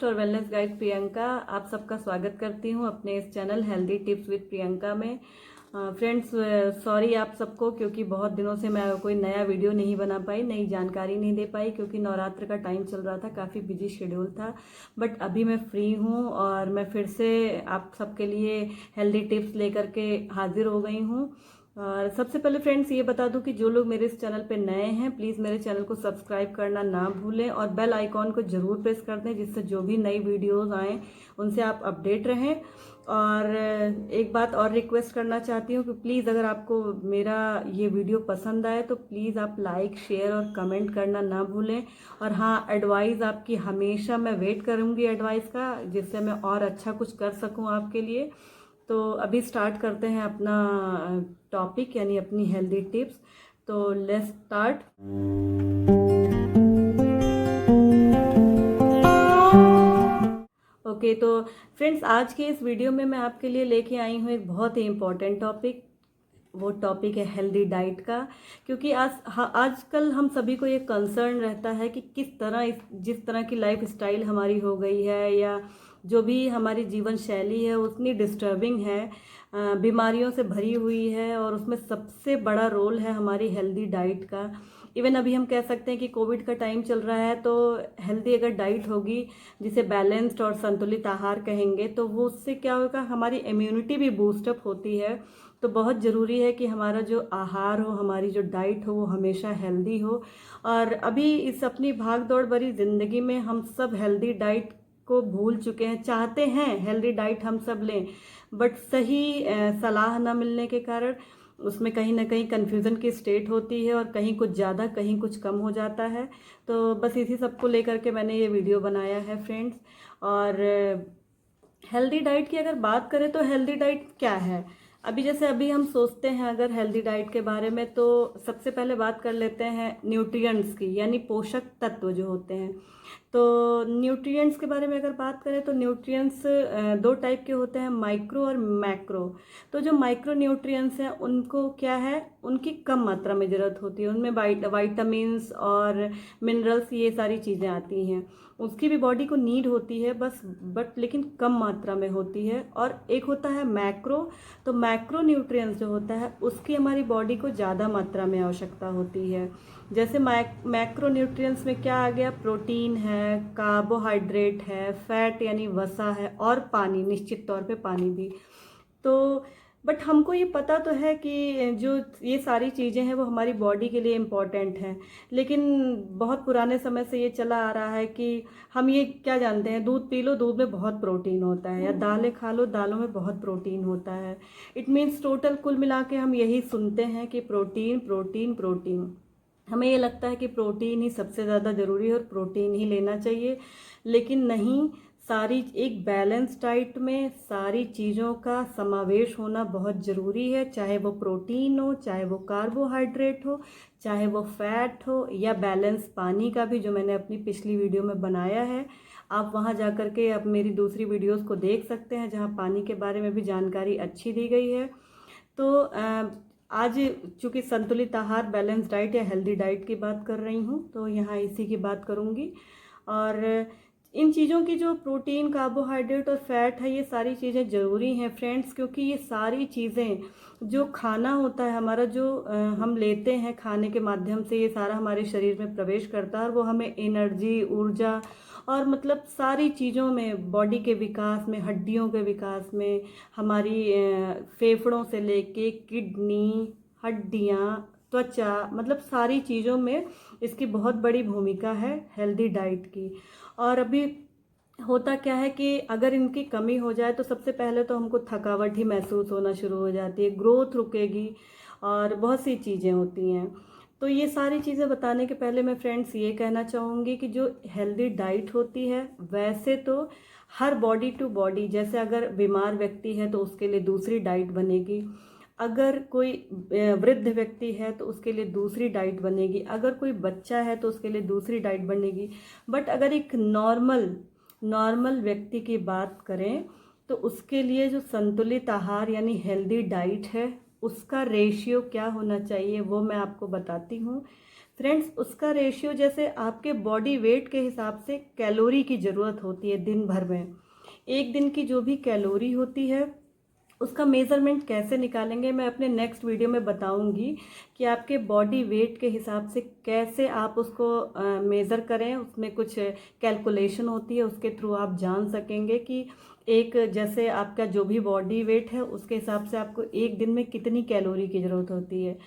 Host और wellness guide Priyanka आप सबका स्वागत करती हूँ अपने इस channel healthy tips with Priyanka में। फ्रेंड्स, सॉरी आप सबको, क्योंकि बहुत दिनों से मैं कोई नया वीडियो नहीं बना पाई, नई जानकारी नहीं दे पाई, क्योंकि नवरात्र का टाइम चल रहा था, काफ़ी बिजी शेड्यूल था। बट अभी मैं फ्री हूँ और मैं फिर से आप सबके लिए हेल्दी टिप्स लेकर के हाजिर हो गई हूँ। और सबसे पहले फ्रेंड्स ये बता दूं कि जो लोग मेरे इस चैनल पे नए हैं प्लीज़ मेरे चैनल को सब्सक्राइब करना ना भूलें और बेल आइकॉन को ज़रूर प्रेस कर दें, जिससे जो भी नई वीडियोस आएँ उनसे आप अपडेट रहें। और एक बात और रिक्वेस्ट करना चाहती हूँ कि प्लीज़ अगर आपको मेरा ये वीडियो पसंद आए तो प्लीज़ आप लाइक शेयर और कमेंट करना ना भूलें। और हाँ, एडवाइस आपकी हमेशा मैं वेट करूँगी एडवाइस का, जिससे मैं और अच्छा कुछ कर सकूँ आपके लिए। तो अभी स्टार्ट करते हैं अपना टॉपिक यानी अपनी हेल्दी टिप्स। तो लेट्स स्टार्ट। ओके, तो फ्रेंड्स आज के इस वीडियो में मैं आपके लिए लेके आई हूँ एक बहुत ही इम्पोर्टेंट टॉपिक। वो टॉपिक है हेल्दी डाइट का। क्योंकि आजकल हम सभी को ये कंसर्न रहता है कि किस तरह जिस तरह की लाइफ स्टाइल हमारी हो गई है या जो भी हमारी जीवन शैली है उतनी डिस्टर्बिंग है, बीमारियों से भरी हुई है, और उसमें सबसे बड़ा रोल है हमारी हेल्दी डाइट का। इवन अभी हम कह सकते हैं कि कोविड का टाइम चल रहा है, तो हेल्दी अगर डाइट होगी, जिसे बैलेंस्ड और संतुलित आहार कहेंगे, तो वो उससे क्या होगा, हमारी इम्यूनिटी भी बूस्टअप होती है। तो बहुत ज़रूरी है कि हमारा जो आहार हो, हमारी जो डाइट हो, वो हमेशा हेल्दी हो। और अभी इस अपनी भाग दौड़ भरी ज़िंदगी में हम सब हेल्दी डाइट को भूल चुके हैं। चाहते हैं हेल्दी डाइट हम सब लें, बट सही सलाह न मिलने के कारण उसमें कहीं ना कहीं कन्फ्यूज़न की स्टेट होती है और कहीं कुछ ज़्यादा कहीं कुछ कम हो जाता है। तो बस इसी सब को लेकर के मैंने ये वीडियो बनाया है फ्रेंड्स। और हेल्दी डाइट की अगर बात करें तो हेल्दी डाइट क्या है, अभी हम सोचते हैं अगर हेल्दी डाइट के बारे में, तो सबसे पहले बात कर लेते हैं न्यूट्रिएंट्स की, यानी पोषक तत्व जो होते हैं। तो न्यूट्रिएंट्स के बारे में अगर बात करें तो न्यूट्रिएंट्स दो टाइप के होते हैं, माइक्रो और मैक्रो। तो जो माइक्रो न्यूट्रिएंट्स हैं उनको क्या है, उनकी कम मात्रा में ज़रूरत होती है, उनमें वाइटामिन्स और मिनरल्स ये सारी चीज़ें आती हैं, उसकी भी बॉडी को नीड होती है बस, बट लेकिन कम मात्रा में होती है। और एक होता है मैक्रो। तो मैक्रो न्यूट्रिएंट्स जो होता है उसकी हमारी बॉडी को ज़्यादा मात्रा में आवश्यकता होती है। जैसे मैक्रो न्यूट्रिएंट्स में क्या आ गया, प्रोटीन है, कार्बोहाइड्रेट है, फैट यानी वसा है, और पानी, निश्चित तौर पे पानी भी। तो बट हमको ये पता तो है कि जो ये सारी चीज़ें हैं वो हमारी बॉडी के लिए इम्पॉर्टेंट हैं, लेकिन बहुत पुराने समय से ये चला आ रहा है कि हम ये क्या जानते हैं, दूध पी लो, दूध में बहुत प्रोटीन होता है, या दालें खा लो, दालों में बहुत प्रोटीन होता है। इट मीन्स टोटल कुल मिला के हम यही सुनते हैं कि प्रोटीन प्रोटीन प्रोटीन। हमें ये लगता है कि प्रोटीन ही सबसे ज़्यादा ज़रूरी है और प्रोटीन ही लेना चाहिए, लेकिन नहीं। सारी एक बैलेंस डाइट में सारी चीज़ों का समावेश होना बहुत ज़रूरी है, चाहे वो प्रोटीन हो, चाहे वो कार्बोहाइड्रेट हो, चाहे वो फैट हो, या बैलेंस पानी का भी, जो मैंने अपनी पिछली वीडियो में बनाया है। आप वहाँ जा कर के अब मेरी दूसरी वीडियोस को देख सकते हैं, जहाँ पानी के बारे में भी जानकारी अच्छी दी गई है। तो आज चूँकि संतुलित आहार, बैलेंस डाइट या हेल्दी डाइट की बात कर रही हूँ, तो यहाँ इसी की बात करूँगी। और इन चीज़ों की जो प्रोटीन, कार्बोहाइड्रेट और फैट है, ये सारी चीज़ें ज़रूरी हैं फ्रेंड्स, क्योंकि ये सारी चीज़ें जो खाना होता है हमारा, जो हम लेते हैं खाने के माध्यम से, ये सारा हमारे शरीर में प्रवेश करता है और वो हमें एनर्जी, ऊर्जा और मतलब सारी चीज़ों में, बॉडी के विकास में, हड्डियों के विकास में, हमारी फेफड़ों से लेके किडनी, हड्डियाँ, त्वचा, मतलब सारी चीज़ों में इसकी बहुत बड़ी भूमिका है हेल्दी डाइट की। और अभी होता क्या है कि अगर इनकी कमी हो जाए तो सबसे पहले तो हमको थकावट ही महसूस होना शुरू हो जाती है, ग्रोथ रुकेगी और बहुत सी चीज़ें होती हैं। तो ये सारी चीज़ें बताने के पहले मैं फ्रेंड्स ये कहना चाहूँगी कि जो हेल्दी डाइट होती है, वैसे तो हर बॉडी टू बॉडी, जैसे अगर बीमार व्यक्ति है तो उसके लिए दूसरी डाइट बनेगी, अगर कोई वृद्ध व्यक्ति है तो उसके लिए दूसरी डाइट बनेगी, अगर कोई बच्चा है तो उसके लिए दूसरी डाइट बनेगी। बट अगर एक नॉर्मल व्यक्ति की बात करें तो उसके लिए जो संतुलित आहार यानी हेल्दी डाइट है, उसका रेशियो क्या होना चाहिए वो मैं आपको बताती हूँ। फ्रेंड्स उसका रेशियो जैसे आपके बॉडी वेट के हिसाब से कैलोरी की ज़रूरत होती है दिन भर में। एक दिन की जो भी कैलोरी होती है उसका मेज़रमेंट कैसे निकालेंगे मैं अपने नेक्स्ट वीडियो में बताऊंगी कि आपके बॉडी वेट के हिसाब से कैसे आप उसको मेज़र करें। उसमें कुछ कैलकुलेशन होती है, उसके थ्रू आप जान सकेंगे कि एक जैसे आपका जो भी बॉडी वेट है उसके हिसाब से आपको एक दिन में कितनी कैलोरी की ज़रूरत होती है।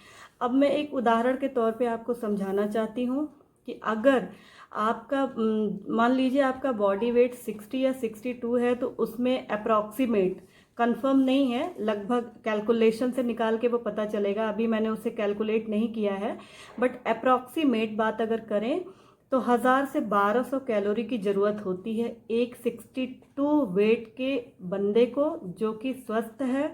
अब मैं एक उदाहरण के तौर पे आपको समझाना चाहती हूँ कि अगर आपका मान लीजिए आपका बॉडी वेट 60 या 62 है तो उसमें अप्रॉक्सीमेट, कंफर्म नहीं है, लगभग कैलकुलेशन से निकाल के वो पता चलेगा, अभी मैंने उसे कैलकुलेट नहीं किया है, बट अप्रॉक्सीमेट बात अगर करें तो 1000 से 1200 कैलोरी की ज़रूरत होती है एक 62 वेट के बंदे को जो कि स्वस्थ है।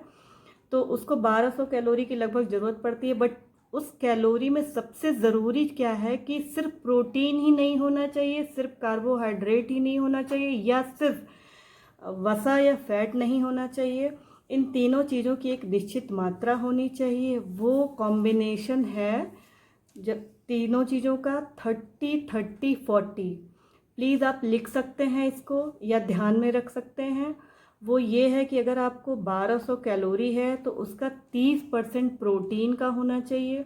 तो उसको 1200 कैलोरी की लगभग ज़रूरत पड़ती है। बट उस कैलोरी में सबसे ज़रूरी क्या है कि सिर्फ प्रोटीन ही नहीं होना चाहिए, सिर्फ कार्बोहाइड्रेट ही नहीं होना चाहिए, या सिर्फ वसा या फैट नहीं होना चाहिए। इन तीनों चीज़ों की एक निश्चित मात्रा होनी चाहिए। वो कॉम्बिनेशन है जब तीनों चीज़ों का 30-30-40। प्लीज़ आप लिख सकते हैं इसको या ध्यान में रख सकते हैं। वो ये है कि अगर आपको 1200 कैलोरी है तो उसका 30% प्रोटीन का होना चाहिए,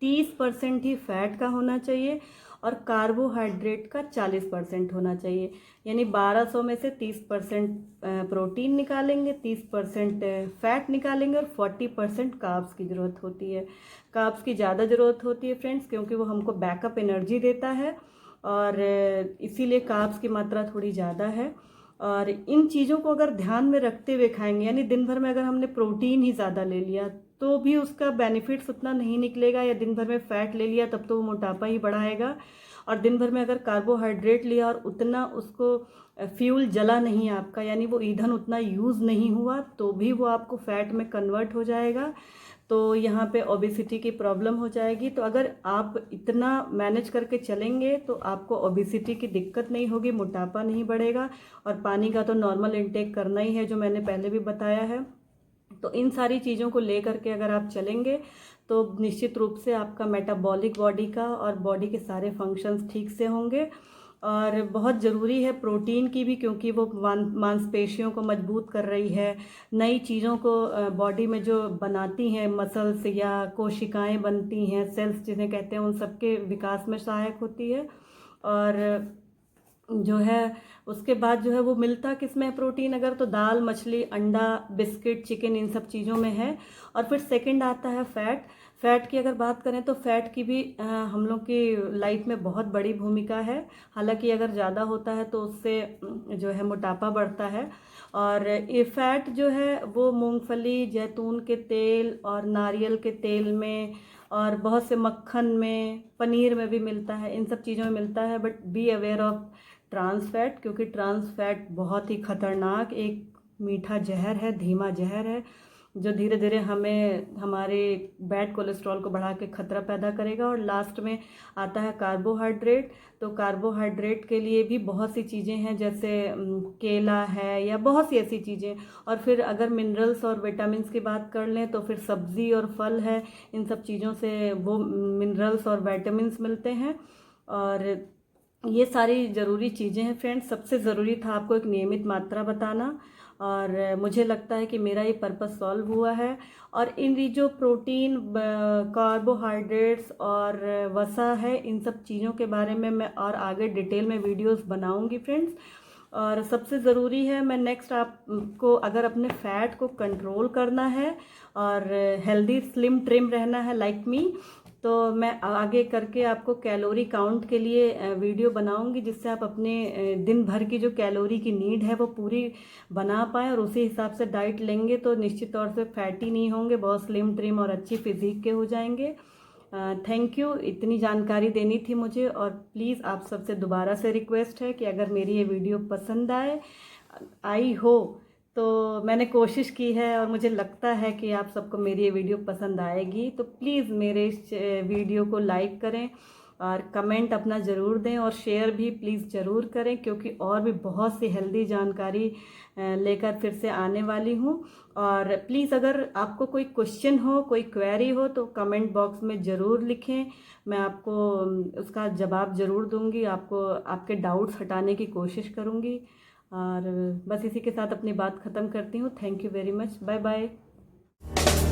30% ही फैट का होना चाहिए और कार्बोहाइड्रेट का 40% होना चाहिए। यानी 1200 में से 30% प्रोटीन निकालेंगे, 30% फैट निकालेंगे और 40% कार्ब्स की ज़रूरत होती है। कार्ब्स की ज़्यादा ज़रूरत होती है फ्रेंड्स, क्योंकि वो हमको बैकअप एनर्जी देता है और इसीलिए कार्ब्स की मात्रा थोड़ी ज़्यादा है। और इन चीज़ों को अगर ध्यान में रखते हुए खाएंगे, यानी दिन भर में अगर हमने प्रोटीन ही ज़्यादा ले लिया तो भी उसका बेनिफिट्स उतना नहीं निकलेगा, या दिन भर में फ़ैट ले लिया तब तो वो मोटापा ही बढ़ाएगा। और दिन भर में अगर कार्बोहाइड्रेट लिया और उतना उसको फ्यूल जला नहीं आपका, यानी वो ईंधन उतना यूज़ नहीं हुआ, तो भी वो आपको फैट में कन्वर्ट हो जाएगा। तो यहाँ पे ओबेसिटी की प्रॉब्लम हो जाएगी। तो अगर आप इतना मैनेज करके चलेंगे तो आपको ओबेसिटी की दिक्कत नहीं होगी, मोटापा नहीं बढ़ेगा। और पानी का तो नॉर्मल इंटेक करना ही है, जो मैंने पहले भी बताया है। तो इन सारी चीज़ों को ले करके अगर आप चलेंगे तो निश्चित रूप से आपका मेटाबॉलिक बॉडी का और बॉडी के सारे फंक्शंस ठीक से होंगे। और बहुत ज़रूरी है प्रोटीन की भी, क्योंकि वो मांसपेशियों को मजबूत कर रही है, नई चीज़ों को बॉडी में जो बनाती हैं, मसल्स या कोशिकाएं बनती हैं, सेल्स जिन्हें कहते हैं, उन सबके विकास में सहायक होती है। और जो है उसके बाद जो है वो मिलता किस में है प्रोटीन, अगर तो दाल, मछली, अंडा, बिस्किट, चिकन, इन सब चीज़ों में है। और फिर सेकंड आता है फैट। फैट की अगर बात करें तो फैट की भी हम लोग की लाइफ में बहुत बड़ी भूमिका है। हालांकि अगर ज़्यादा होता है तो उससे जो है मोटापा बढ़ता है। और ये फैट जो है वो मूंगफली, जैतून के तेल और नारियल के तेल में और बहुत से मक्खन में, पनीर में भी मिलता है, इन सब चीज़ों में मिलता है। But be aware of trans fat, क्योंकि ट्रांस फैट बहुत ही खतरनाक एक मीठा जहर है, धीमा जहर है, जो धीरे धीरे हमें हमारे बैड कोलेस्ट्रॉल को बढ़ा के खतरा पैदा करेगा। और लास्ट में आता है कार्बोहाइड्रेट। तो कार्बोहाइड्रेट के लिए भी बहुत सी चीज़ें हैं, जैसे केला है या बहुत सी ऐसी चीज़ें। और फिर अगर मिनरल्स और विटामिन्स की बात कर लें तो फिर सब्ज़ी और फल है, इन सब चीज़ों से वो मिनरल्स और विटामिन्स मिलते हैं। और ये सारी ज़रूरी चीज़ें हैं फ्रेंड्स। सबसे ज़रूरी था आपको एक नियमित मात्रा बताना, और मुझे लगता है कि मेरा ये पर्पस सॉल्व हुआ है। और इन जो प्रोटीन, कार्बोहाइड्रेट्स और वसा है, इन सब चीज़ों के बारे में मैं और आगे डिटेल में वीडियोस बनाऊंगी फ्रेंड्स। और सबसे ज़रूरी है, मैं नेक्स्ट आपको अगर अपने फ़ैट को कंट्रोल करना है और हेल्दी स्लिम ट्रिम रहना है लाइक मी, तो मैं आगे करके आपको कैलोरी काउंट के लिए वीडियो बनाऊंगी, जिससे आप अपने दिन भर की जो कैलोरी की नीड है वो पूरी बना पाएँ और उसी हिसाब से डाइट लेंगे तो निश्चित तौर से फैटी नहीं होंगे, बहुत स्लिम ट्रिम और अच्छी फिजिक के हो जाएंगे। थैंक यू, इतनी जानकारी देनी थी मुझे। और प्लीज़ आप सबसे दोबारा से रिक्वेस्ट है कि अगर मेरी ये वीडियो पसंद आई हो, तो मैंने कोशिश की है और मुझे लगता है कि आप सबको मेरी ये वीडियो पसंद आएगी, तो प्लीज़ मेरे इस वीडियो को लाइक करें और कमेंट अपना ज़रूर दें और शेयर भी प्लीज़ ज़रूर करें, क्योंकि और भी बहुत सी हेल्दी जानकारी लेकर फिर से आने वाली हूँ। और प्लीज़ अगर आपको कोई क्वेश्चन हो, कोई क्वेरी हो तो कमेंट बॉक्स में ज़रूर लिखें। मैं आपको उसका जवाब ज़रूर दूंगी, आपको आपके डाउट्स हटाने की कोशिश करूंगी। और बस इसी के साथ अपनी बात ख़त्म करती हूँ। Thank you very much. Bye bye.